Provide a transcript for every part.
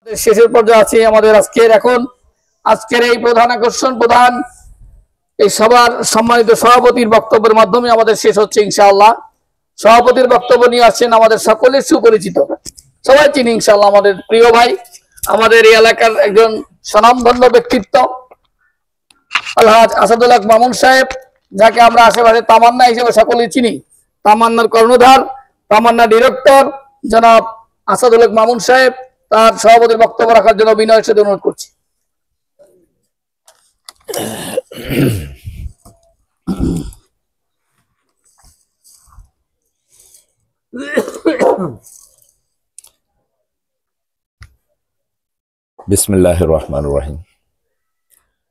শেষের পর্যায়ে আছে আমাদের আজকের এই প্রধান আকর্ষণ প্রধান এই সবার সম্মানিত সভাপতির বক্তব্যের মাধ্যমে আমাদের শেষ হচ্ছে ইনশাআল্লাহ। সভাপতির বক্তব্য নিয়ে আসছেন আমাদের সকলের সুপরিচিত, সবাই চিনি ইনশাআল্লাহ, আমাদের প্রিয় ভাই, আমাদের এই এলাকার একজন স্বনামধন্য ব্যক্তিত্ব আলহাজ আসাদুল হক মামুন সাহেব, যাকে আমরা আশেপাশে তামান্না হিসেবে সকলেই চিনি। তামান্নার কর্ণধার, তামান্না ডিরেক্টর জনাব আসাদুল হক মামুন সাহেব তার সভাপতির বক্তব্য রাখার জন্য বিনয়ের সাথে অনুরোধ করছি। বিসমিল্লাহির রহমানির রহিম।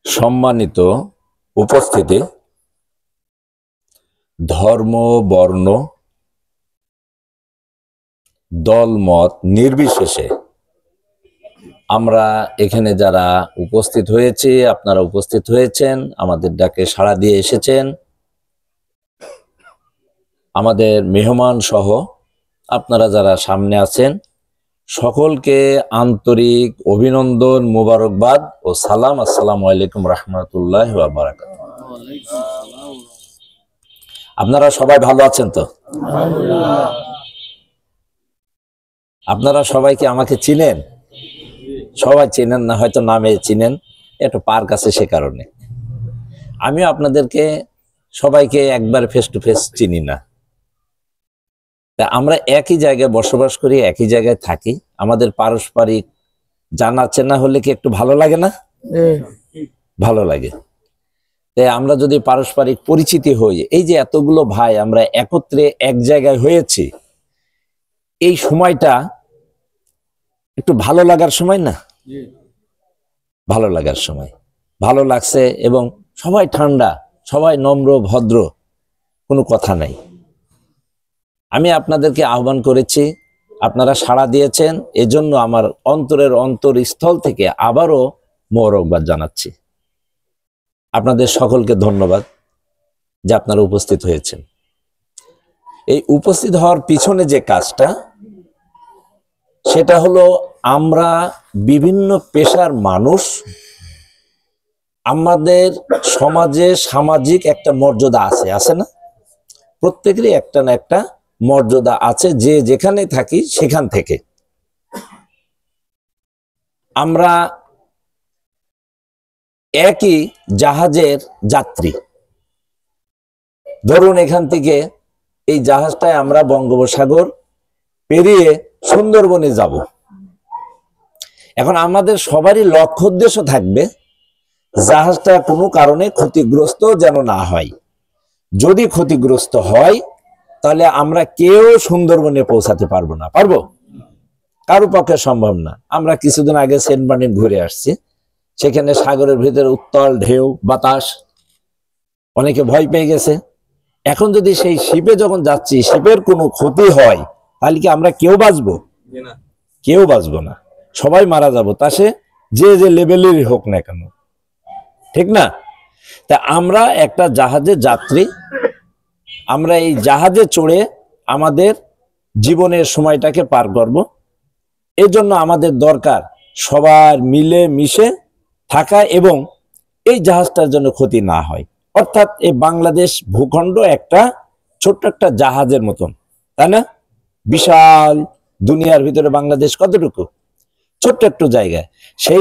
সম্মানিত উপস্থিতি, ধর্ম বর্ণ দলমত নির্বিশেষে আমরা এখানে যারা উপস্থিত হয়েছি, আপনারা উপস্থিত হয়েছেন, আমাদের ডাকে সাড়া দিয়ে এসেছেন, আমাদের মেহমান সহ আপনারা যারা সামনে আছেন সকলকে আন্তরিক অভিনন্দন, মোবারকবাদ ও সালাম। আসসালামু আলাইকুম রহমতুল্লাহি ওয়া বারাকাতুহু। আপনারা সবাই ভালো আছেন তো? আপনারা সবাইকে আমাকে চিনেন? সবাই চিনেন না, হয়তো নামে চিনেন, একটু পার্ক আছে সে কারণে। আমিও আপনাদেরকে সবাইকে একবার ফেস টু ফেস চিনি না। আমরা একই জায়গায় বসবাস করি, একই জায়গায় থাকি, আমাদের পারস্পরিক জানা চেনা হলে কি একটু ভালো লাগে না? ভালো লাগে। তাই আমরা যদি পারস্পরিক পরিচিতি হই, এই যে এতগুলো ভাই আমরা একত্রে এক জায়গায় হয়েছি, এই সময়টা একটু ভালো লাগার সময় না? ভালো লাগার সময়, ভালো লাগছে, এবং সবাই ঠান্ডা, সবাই নম্র ভদ্র, কোনো কথা নাই। আমি আপনাদেরকে আহ্বান করেছি, আপনারা সাড়া দিয়েছেন, এজন্য আমার অন্তরের অন্তরস্থল থেকে আবারও মোবারকবাদ জানাচ্ছি। আপনাদের সকলকে ধন্যবাদ যে আপনারা উপস্থিত হয়েছেন। এই উপস্থিত হওয়ার পিছনে যে কাজটা, সেটা হলো আমরা বিভিন্ন পেশার মানুষ, আমাদের সমাজে সামাজিক একটা মর্যাদা আছে না? প্রত্যেকেরই একটা না একটা মর্যাদা আছে, যে যেখানে থাকি সেখান থেকে। আমরা একই জাহাজের যাত্রী। ধরুন এখান থেকে এই জাহাজটায় আমরা বঙ্গোপসাগর পেরিয়ে সুন্দরবনে যাব। এখন আমাদের সবারই লক্ষ্য উদ্দেশ্য থাকবে জাহাজটা কোনো কারণে ক্ষতিগ্রস্ত যেন না হয়। যদি ক্ষতিগ্রস্ত হয় তাহলে আমরা কেউ সুন্দরবনে পৌঁছাতে পারবো না। পারবো? কারো পক্ষে সম্ভব না। আমরা কিছুদিন আগে সেন্ট মার্টিন ঘুরে আসছি, সেখানে সাগরের ভিতরে উত্তাল ঢেউ বাতাস, অনেকে ভয় পেয়ে গেছে। এখন যদি সেই শিপে যখন যাচ্ছি শিপের কোনো ক্ষতি হয়, তাহলে কি আমরা কেউ বাঁচবো? কেউ বাঁচবো না, সবাই মারা যাবো, তা সে যে যে লেভেলেরই হোক না কেন, ঠিক না? তা আমরা একটা জাহাজের যাত্রী, আমরা এই জাহাজে চড়ে আমাদের জীবনের সময়টাকে পার করব। এই জন্য আমাদের দরকার সবার মিলে মিশে থাকা, এবং এই জাহাজটার জন্য ক্ষতি না হয়। অর্থাৎ এই বাংলাদেশ ভূখণ্ড একটা ছোট্ট একটা জাহাজের মতন, তাই না? বিশাল দুনিয়ার ভিতরে বাংলাদেশ কতটুকু? ছোট্ট একটু জায়গায়। সেই